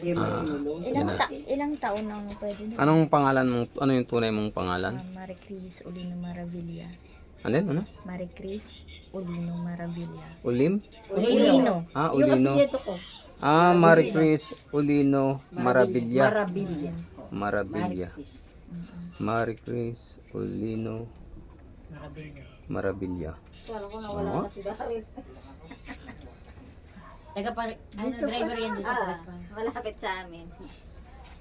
Ilang taon ang pwede na? Anong pangalan mo? Ano yung tunay mong pangalan? Marie Chris Ulino Maravilla. Ano yun? Ano? Marie Chris Ulino Maravilla. Ulim? Ulino. Ah, Yung Ulino. apelyido ko. Ah, Marie Chris Ulino Maravilla. Marabilia. Maravilla. Marie Chris Ulino Maravilla. Wala ko nawala Oo. na si Daryl. Driver yan dito sa Malapit sa amin.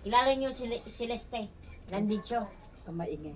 Kilala niyo si Celeste, Landicho. Maingay.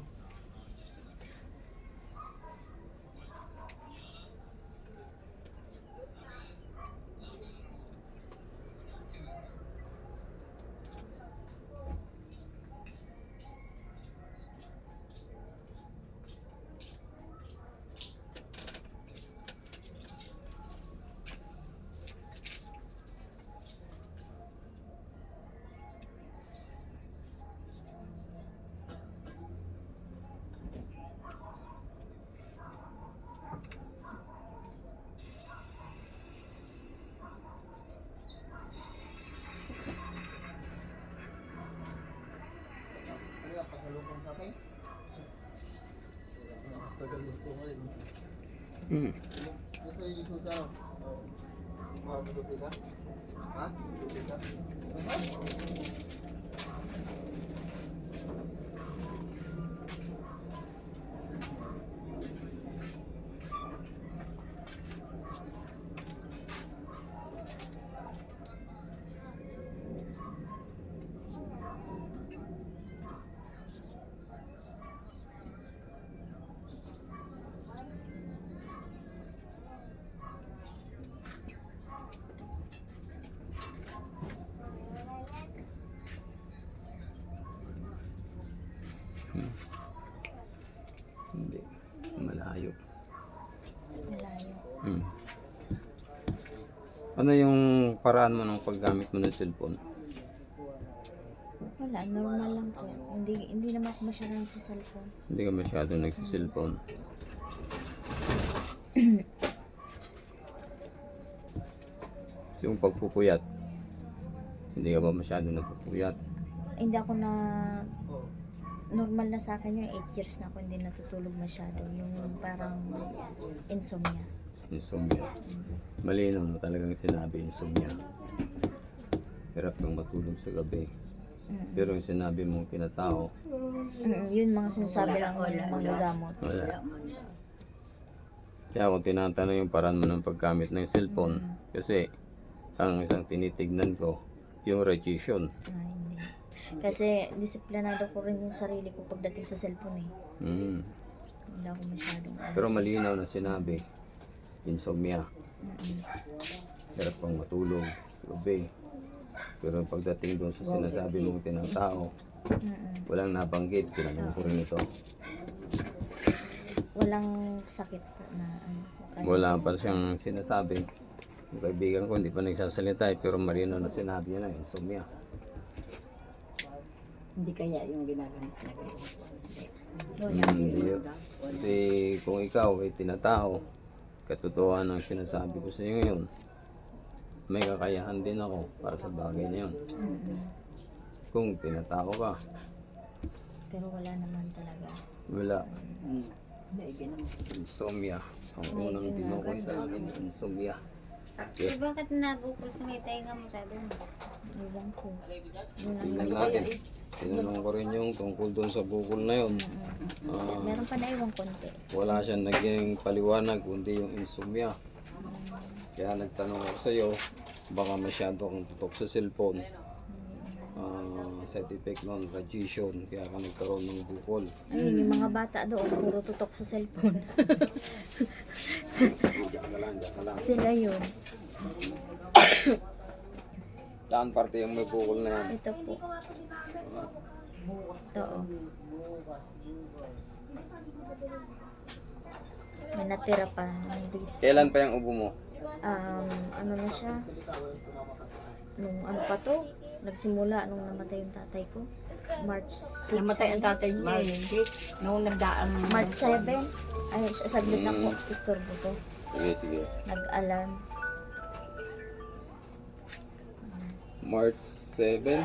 Hmm. Hindi. Malayo. Malayo. Hmm. Ano yung paraan mo ng paggamit mo ng cellphone? Wala, normal lang po. Hindi naman ako masyadong sa cellphone. Hindi ka masyado nagsiselfone. Yung pagpupuyat. Hindi ka ba masyado nagpupuyat? Hindi ako na normal na sa akin yung 8 years na ako hindi natutulog masyado. Yung parang insomnia. Insomnia. Malinaw na talagang sinabi insomnia. Hirap kang matulog sa gabi. Pero yung sinabi mong kinatao, Yun mga sinasabi lang ng mga gamot. wala. Kaya kung tinatanong yung paraan mo ng paggamit ng cellphone, kasi ang isang tinitignan ko, yung radiation. Hindi. Kasi disiplinado ko rin yung sarili ko pagdating sa cellphone eh. Mm. Hindi ako masyadong Pero malinaw na sinabi, insomnia. Hirap kang matulog sa gabi. Pero pagdating doon sa sinasabi mong tinatao, walang nabanggit, tinanong ko rin ito. Walang sakit po na ano. Wala pa siyang sinasabi. Yung kaibigan ko hindi pa nagsasalita pero malinaw na sinabi niya na insomnia. Hindi kaya yung ginagamit na ganyan. Hindi yun. Kasi kung ikaw ay tinatao, katotohanan ang sinasabi ko sa iyo ngayon, may kakayahan din ako para sa bagay na yun. Kung tinatao ka, Pero wala naman talaga. wala. Hindi, ganun. Insomnia. Ang unang tinukoy sa akin, insomnia. Bakit nabukol sa may tenga mo sabi mo? Iwan ko. Tingnan natin. Tinanong ko rin yung tungkol doon sa bukol na yun. Meron pa na iwang konti. Wala siyang naging paliwanag kundi yung insomnia. Kaya nagtanong ako sa iyo, baka masyado kang tutok sa cellphone. Side effect nun, radiation, kaya ka nagkaroon ng bukol. Ayun, yung mga bata doon, puro tutok sa cellphone. Diyan ka lang. Sila yun. Saan parte yung may bukol na yan? Ito po. Ito oh. May natira pa. Kailan pa yung ubo mo? Ano na siya? Nung ano pa to? Nagsimula nung namatay yung tatay ko. March 6. Namatay ang tatay niya eh. Noong nagdaan. March 7. Ay, saglit na po. Istorbo to. Sige, sige. Nag-alarm. March 7?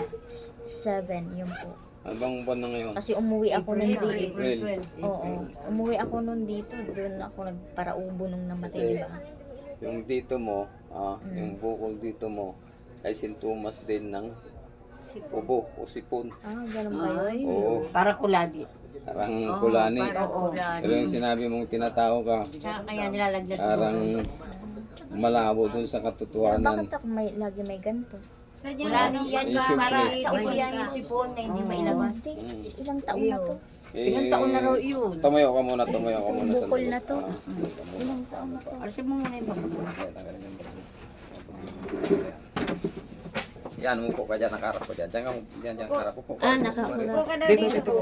7, yun po. Ano bang buwan na ngayon? Kasi umuwi ako nun dito. April. Oo, umuwi ako nun dito. Doon ako nagparaubo nung namatay, Kasi- di ba? Yung dito mo, yung bukol dito mo, ay sintomas din ng ubo o sipon. Ganun ba yun? Oo, Para kuladi. parang kulani. Oo. Pero yung sinabi mong tinatao ka, Kaya nilalagdag ko. parang malabo dun sa Pero katotohanan. bakit ako lagi may ganito? Wala ni yan Eh, ka, para syempre. sa ubo yan yung sipon na hindi mailabas. Hindi, ilang taon na to. Ilang taon na raw yun. Tumayo ka muna sa Bukol dulo. na to. Ilang taon na to. Alisin mo muna yung bakit. Yan, umupo ka dyan, nakaharap ko dyan. Diyan, harap ko. Nakakura. Dito.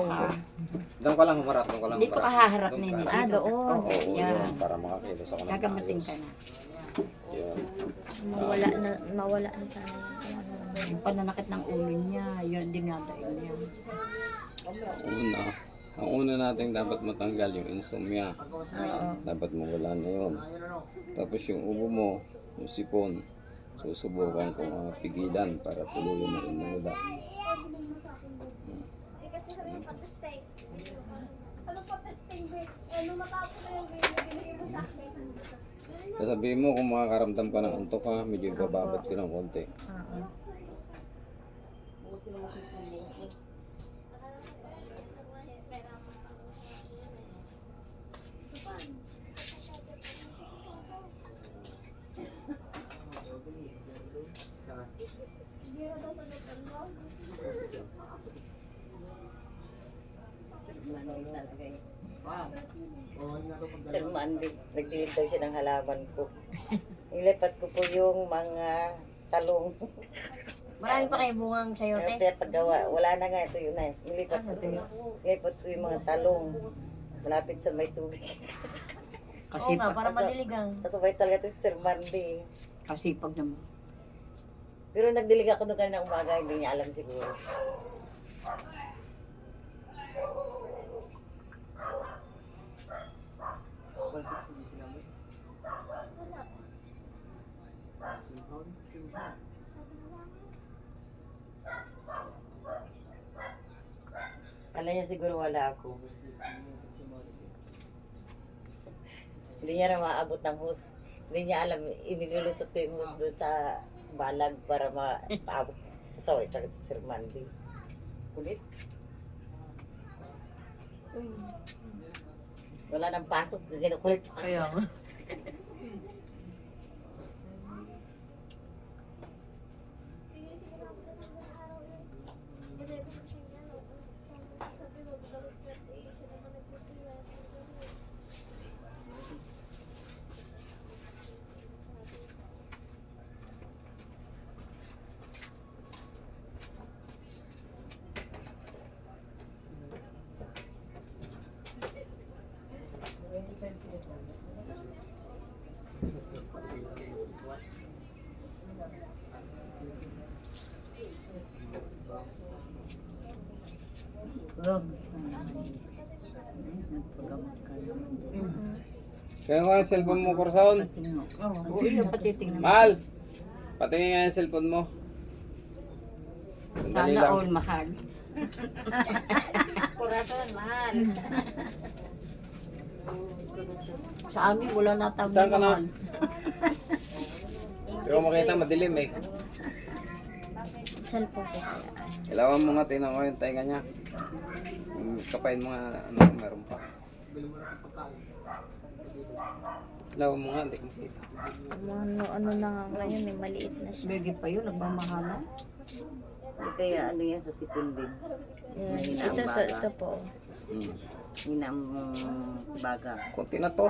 Doon ka lang humarap, Dito ka haharap Doon nini. ka. Doon. Oo, Yan. yun, para makakilos ako ng Gagamating maayos. ka na. Yun. Mawala na sana yung Yung pananakit ng ulo niya, yun dinadain niya. Ang una natin dapat matanggal yung insomnia. Oo. Dapat mawala na yun. Tapos yung ubo mo, yung sipon, susubukan ko pigilan para tuluyan na rin mawala. Sasabihin mo kung makakaramdam ka ng antok ka, medyo ibababat ko ng konti. Oo. Sir Mandy, nagdilig daw siya ng halaman ko. Ilipat ko po yung mga talong. Marami pa kayo bungang sayote. Kaya paggawa, wala na nga ito yun eh. Ilipat ko yung mga talong. Malapit sa may tubig. Oo nga, Kasipag. para madiligang. Kasabay talaga ito si Sir Mandy. Kasipag naman. Pero nagdilig ako doon kanina umaga, hindi niya alam siguro. Kala niya siguro wala ako. Hindi niya na maabot ng hus. Hindi niya alam, inilulusot ko yung hus doon sa balag para maabot. Sorry, talaga si Sir Mandy. Kulit. Wala nang pasok, kinukulit. Kaya nga. Nagpagamot ka naman. Kaya nga yung cellphone mo, Corson. Tingnan. Oo, yun pati tingnan. Mahal! Patingin nga yung cellphone mo. Sandali Sana lang. all mahal. mahal. Sa amin wala na tawag Saan ka na? mahal. Hindi ko makita, madilim eh. Cellphone ko kaya. Ilawan mo nga, tingnan ko yung tainga niya. Kapain mo nga, ano, meron pa. Ilawan mo nga, hindi ko makita. Ano na nga ngayon eh, maliit na siya. Bege pa yun, nagmamahalan. Hindi kaya ano yan sa sipon din. Mahina ang baga. Ito po. Hina ang baga. Kunti na to.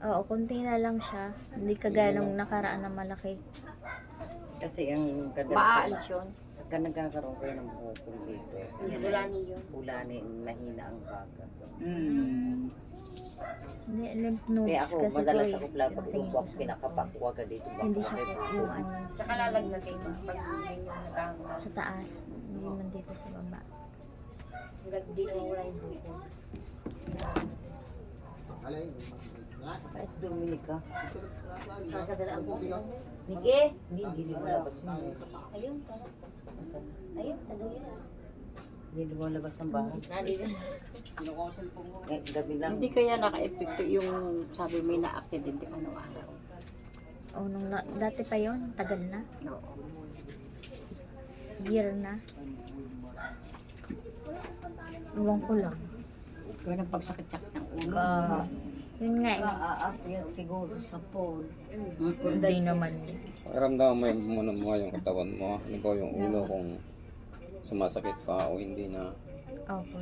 Oo, konti na lang siya. Hindi kagaya nung nakaraan na malaki. Kasi ang Maalis yun. pagka nagkakaroon kayo ng bukol dito, Wala niyo. ulani, mahina ang baga. Hindi, lymph nodes Kaya ako, kasi madalas po ako eh. pag Yung tingin upo ko ako, sa- pinakapakwaga dito. Hindi siya po yung ano, Tsaka lalagnatin mo. Pag hindi mo natama. sa taas. Hindi man dito sa baba. Hindi na mawala yung buko. Pares Dominica. Sasagalaan ko siya. Niki? Hindi lumalabas yun. Ayun, tara. Ayun, sa dulo yan. Hindi lumalabas ang bahay. Nandito. Gabi lang. Hindi kaya naka-epekto yung sabi may na-aksidente ka nung araw. O, dati pa yon, tagal na. Oo. Year na. Iwan ko lang. Yun ang pagsakit-sakit ng ulo. Yun nga eh. Aakyat siguro sa phone. Hindi naman eh. Pakiramdaman mo yung muna mo yung katawan mo. Ano ba yung ulo kung sumasakit pa o hindi na. Opo,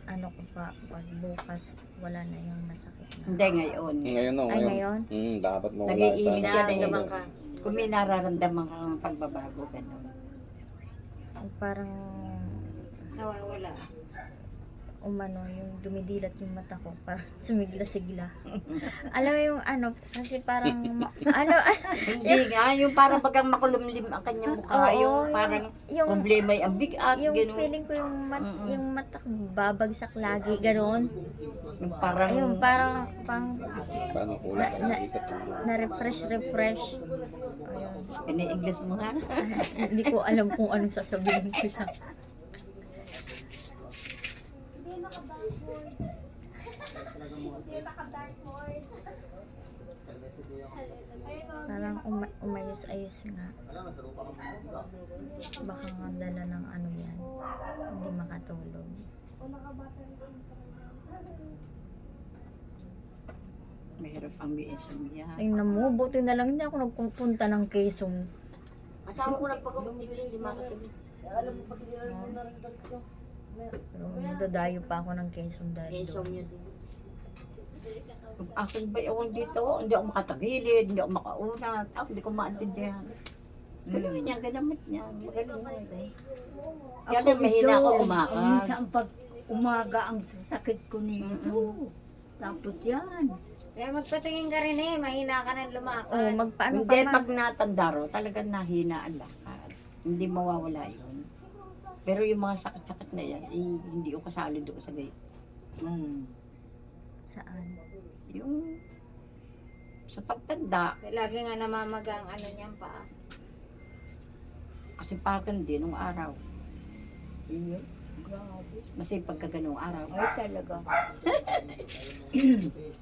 ano ko pa, pag bukas, wala na yung masakit na. Hindi ngayon. Ngayon no, Ay, ngayon? Dapat mo wala Nag-iinit ka tayo. na ka. Kung may nararamdaman kang pagbabago, gano'n. Parang Nawawala. umano, yung dumidilat yung mata ko, parang sumigla-sigla. Alam mo yung ano, kasi parang, Hindi nga, yung parang bagang makulumlim ang kanyang mukha. Oo, Yung parang yung, problema ay ang bigat, yung gano'n. feeling ko Mm-mm. yung mata ko babagsak lagi, gano'n. Yung parang, Ayun, parang, Paano kulang ka ng isip mo? na-refresh. Ayun. iniiglas mo nga. Hindi ko alam kung anong sasabihin ko sa... Parang umayos-ayos nga. Baka nga dala ng ano yan. Hindi makatulog. Mahirap ang BSM yan. Tingnan mo, buti na lang hindi ako nagpupunta ng Quezon. Asawa ko nagpagawag ni Billy, 5 kasi. Pero nadadayo pa ako ng Quezon dahil doon. Insomnia din. Akin ba ewan dito? Hindi ako makatagilid, hindi ako makaunat. Hindi ko maintindihan. Gano'n niya, ganamit niya. Magaling niya. Kaya lang mahina ako lumakad. Minsan pag umaga ang sakit ko nito. Tapos yan. Kaya magpatingin ka rin eh, mahina ka rin lumakad. Oh, magpaano Hindi, pa pag natanda ro, talagang nahina ang lakad. Hindi mawawala yun. Pero yung mga sakit-sakit na yan, hindi ko kasali doon sa gayon. Saan? Yung sa pagtanda, Lagi nga namamaga ang ano niyan pa. kasi parang din nung araw. Iyo. Masipag ka ganung araw. Ay talaga.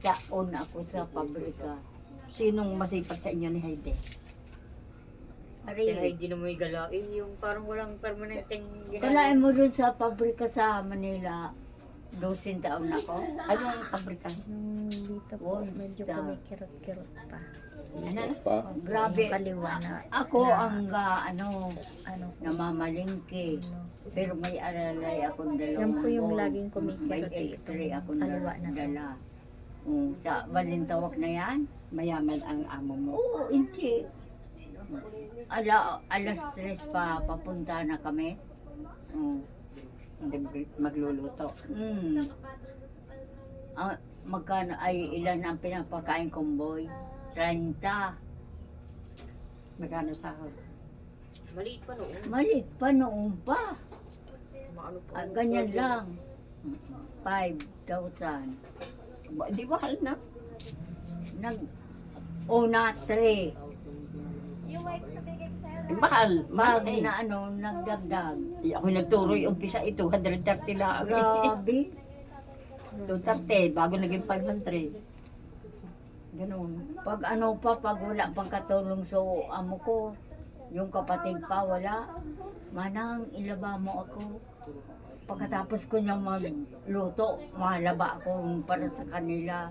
Taon ako sa pabrika. Sinong masipag sa inyo ni Heidi? Ari, Hindi na mo igalain, yung parang walang permanenteng Kalain mo dun sa pabrika sa Manila. 12 taon ako. Anong pabrika? Nung dito po, Oh, medyo sa- kumikirot-kirot pa. Ano? Pa? Grabe. Yung kaliwa na, Ako na- ang ano, namamalingke. ano. Pero may alalay akong dalawang Yan po yung buwan. laging kumikirot May eh, x-ray itong akong kaliwa na to. dala. Sa Balintawak na yan? Mayaman ang amo mo. Oo, hindi. Alas 3 pa, papunta na kami. Hindi magluluto. Magkano ay ilan ang pinapakain kong boy? 30. Magkano sahod? Maliit pa noon. Malit pa noon pa. Maano pa. Ganyan lang. 5,000. Di mahal na. Una 3. Mahal. Mahal Pag eh. na nagdagdag. Ako nagturo yung umpisa ito, 130 lang. Grabe. 230, bago naging 500. Ganun. Pag pag wala pang katulong sa amo ko, yung kapatid pa wala, manang ilaba mo ako. Pagkatapos ko niyang magluto, malaba ako para sa kanila.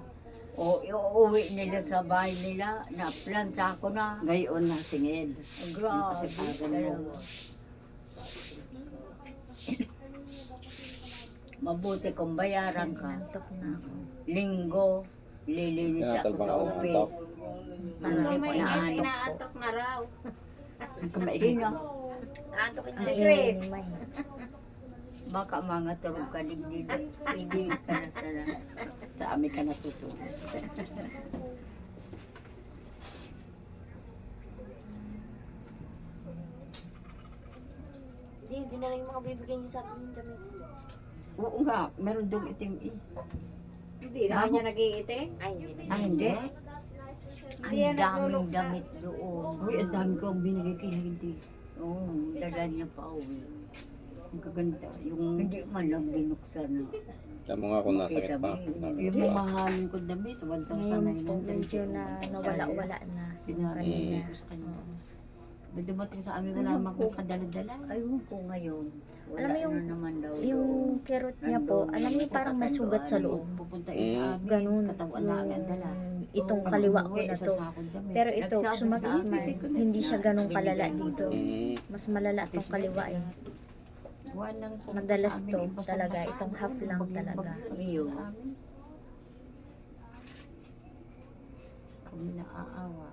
O iuwi nila sa bahay nila, na plansa ko na. Ngayon na singid. Grabe Kasi parang talaga. Mabuti kung bayaran ka. Nantok na ako. Linggo, lilinis ako Tinatalbang sa ka ng office. antok. Parang may may ingay, aantok ko. inaantok na raw. Ang kumaigit. Sino? Naantokin Ang na. ingay ni May. Baka mga turong ka digdig. Hindi ka na sana. Sa amin ka natutulog. Hindi na lang yung mga bibigyan niyo sa akin yung damit. Oo nga, meron doon itim eh. Hindi naman niya nag-iite. Ay, hindi. Ah, hindi? Ang Hindi yan daming nagluluksa. damit doon. Uy, ang dami ko ang binigay kay hindi. Oo, dala niya pa uwi. Ang kaganda. Yung Hindi man lang binuksan na. Sabi mo nga kung nasakit pa. yung mamahalin ko damit, 1,900. Ngayon po medyo na nawala-wala na yung kanina. ko sa kanya. Oo. May dumating sa amin, wala naman kong kadala-dala. Ayun ko ngayon. Wala Alam mo yung- na naman daw. Yung kirot niya po, alam niyo parang may sugat sa loob. Pupunta sa amin, Ganun. katawan namin ang dala. Itong Pag kaliwa ko umuwi, na isa to. sa akong damit. Pero ito, Nagsabi sumakit sa akin, man, hindi siya ganun kalala dito. Mm. Mas malala itong kaliwa eh. Walang pumunta Madalas sa amin, to iba sa talaga, bataan. itong half lang talaga. Iyo. Sa amin. Kami naaawa.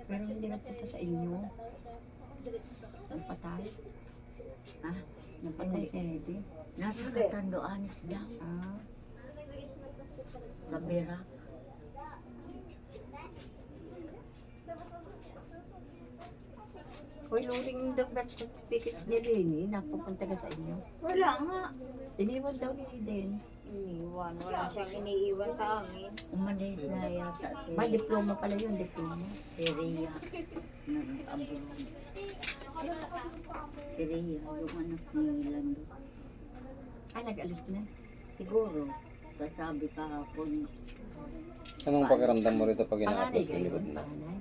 Pero hindi napunta sa inyo. Napatay. Ha? Napatay si Eddie. Nasa Katanduanes daw. Ah, Kabera. Hoy, luring yung birth certificate ni Lenny, napupunta ka sa inyo. Wala nga. Iniwan daw ni Eden. Iniwan. Wala siyang iniiwan sa amin. Umalis na yata si, Ba, diploma pala yun, diploma. si Rhea. Nag-abroad. Si Rhea, yung anak ni Lando. Ah, nag-alis na. Siguro, sasabi kahapon, Anong pakiramdam mo rito pag Panganay ina-upload ko kayo, likod mo? panganay.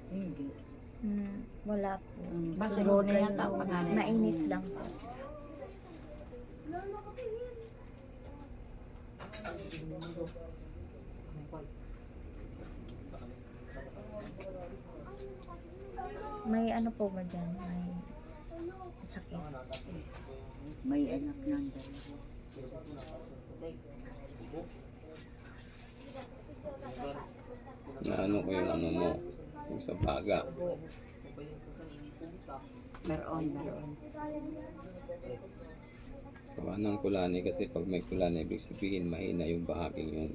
hindi. Wala po. Barcelona yata ang panganay. Mainit lang po. May ano po ba dyan? May sakit. May anak ng dalawa. Na ano ko yung ano mo, yung sa baga. Meron. Gawa ng kulani kasi pag may kulani, ibig sabihin mahina yung bahaging yun.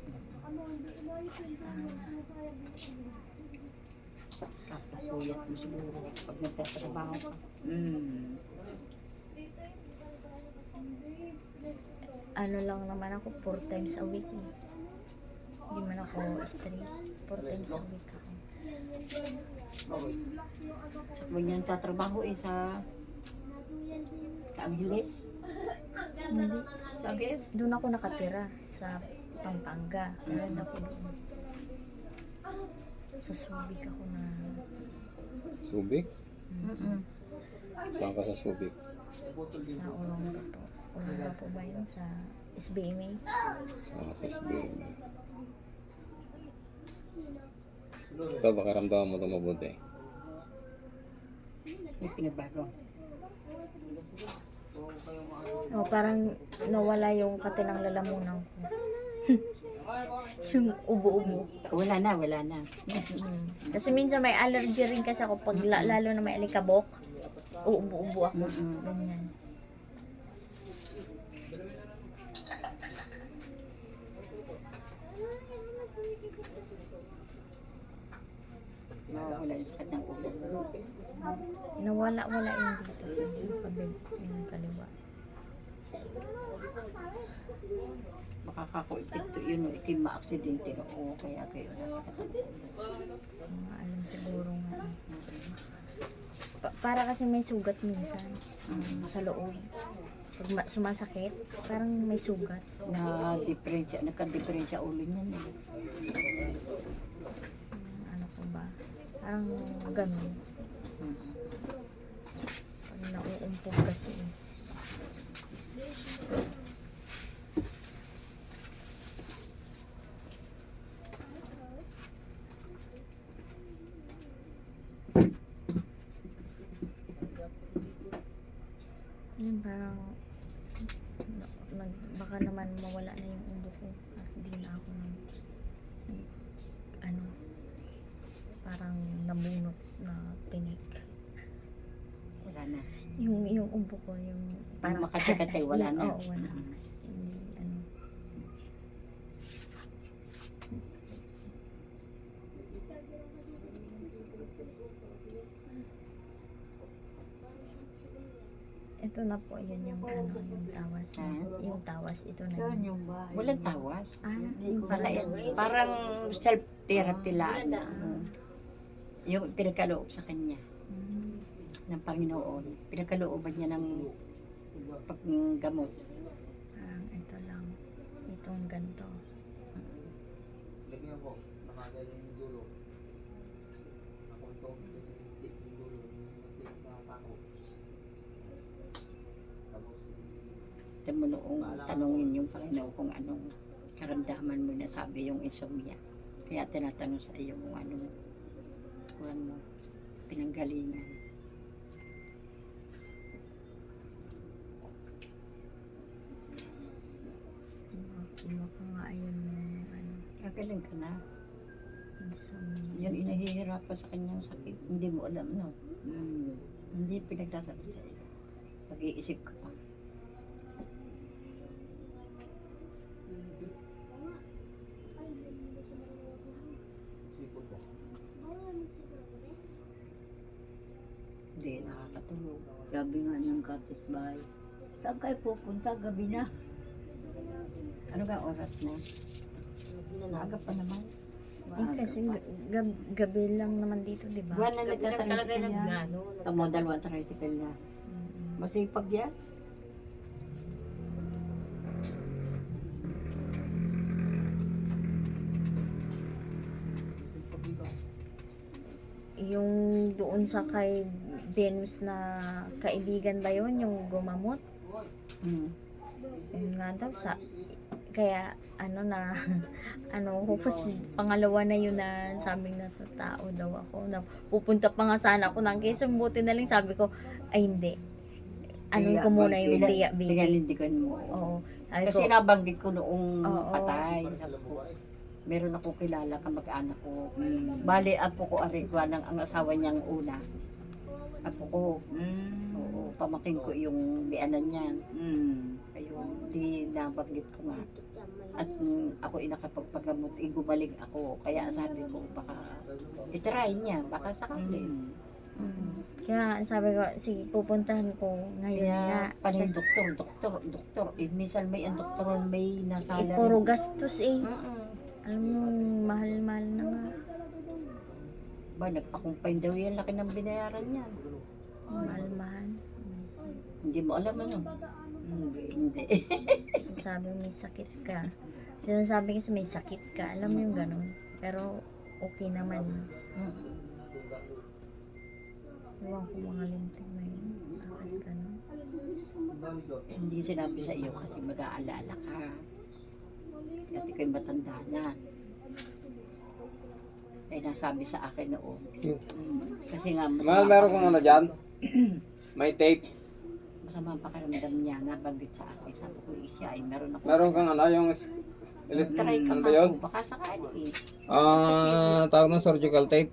Kapapuyat mo siguro pag nagtatrabaho ka. Ano lang naman ako, 4 times a week eh. Hindi man ako straight. 4 times a week ako. Sa kung yan tatrabaho sa Angeles. Hindi. Sa Angeles. Doon ako nakatira sa Pampanga. Meron ako doon. Sa Subic ako na Subic? Mm-mm. Saan ka sa Subic? sa Olonga po. Olonga po ba yun? Sa SBMA? Sa SBM. Ito, baka ramdaman mo ito mabuti. May pinabago. O, parang nawala yung katinang lalamunan ko. Yung ubo-ubo. Wala na. Kasi minsan may allergy rin kasi ako pag lalo na may alikabok. Uubo-ubo ako. Mm-mm. Ganyan. Wala yung sakit ng ulo. Nawala-wala yung dito. Yung kabig, yung kaliwa. Makakakuipit yun, ikima-aksidente no? Oo, kaya kayo nasakit ang ulo. Mga alam siguro nga. eh. Para kasi may sugat minsan sa loob. Pag sumasakit, parang may sugat. Nagka-diferensya ulo niyan. Ano ko ba? Parang ganun. Pag nauumpog kasi. Yun parang baka naman mawala na yung ubo ko at hindi na ako ano parang nabunot na tinik. Wala na. Yung ubo ko yung parang makati-kati, wala na. Oo, wala. Hindi ano. Ito na po, yun yung ano, yung tawas. Ha? Yung tawas, ito na Saan yun. yung bahay? Walang tawas. Ah, yung Wala pala yan. yun. Parang self-therapy lang. Ah. Yung pinagkaloob sa kanya Mm. ng Panginoon. Pinagkalooban niya ng paggamot. Parang ito lang. Itong ganito. Lagyan ko, nakagaling yung dulo. Ako ito, tip yung dulo, yung tip na tako. Tapos, Ito mo noong tanongin yung Panginoon kung anong karamdaman mo na sabi yung insomnia. Kaya tinatanong sa iyo kung anong pinanggalingan. Baka nga ayun yung ano, Kagaling ka na. insomnia. Yan inahihirapan sa kanyang sakit. Hindi mo alam, no? Hindi pinagtatapat sa iyo. Pag-iisip ka pa. sipot ko. Hindi, nakakatulog. Sabi nga ng kapitbahay, saan kayo pupunta? Gabi na. Ano ka oras na? Maaga pa naman. Eh, kasi gabi lang naman dito, di ba? Buwan na Gabi lang talaga nagtatricycle yan. nag-ano. Tamo, dalawang tricycle na. Mm. Masipag yan. Sipot dito. Yung doon sa kay Venus na kaibigan ba yun, yung gumamot? Yun nga daw sa kaya ano na ano kasi pangalawa na yun na sabing natatao daw ako na pupunta pa nga sana ako ng Quezon, buti na lang sabi ko ay hindi ano ko muna yung tiya baby. Pinalindigan mo. Oo, sabi Kasi ko, nabanggit ko noong Oo. patay. Sabi ko, meron ako kilala kamag-anak ko. Bali, apo ko arigwa ng ang asawa niyang una. Apo ko. Oo, pamaking ko yung bianan niyan. Ayun, di nabanggit ko nga. At ako inakapagpagamot, gumaling ako. Kaya sabi ko, baka itry niya, baka sakali. kaya sabi ko sige pupuntahan ko ngayon nga. Kaya paling doktor. Minsan may ang doktoron may nasala. Puro gastos eh. Mm-mm. Alam mo, mahal-mahal na nga. Ba, nagpakumpay daw yan, laki ng binayaran niya. Mahal-mahal. Hindi mo alam ano? Hindi. Sabi may sakit ka. Sinasabi kasi may sakit ka. Alam mo yung ganun. Pero okay naman. Iwan ko mga lintik na yun. Bakit ganun? Hindi sinabi sa iyo kasi mag-aalala ka. Kasi ko'y matanda na. Ay nasabi sa akin noon. Kasi nga Mahal, meron kong ano dyan? May tape. masama ang pakiramdam niya. Nabanggit sa akin. Sabi ko, siya ay meron ako. Meron kang ano, yung Try ka ano pa ba yun? po. Baka sakali eh. Tawag na surgical tape.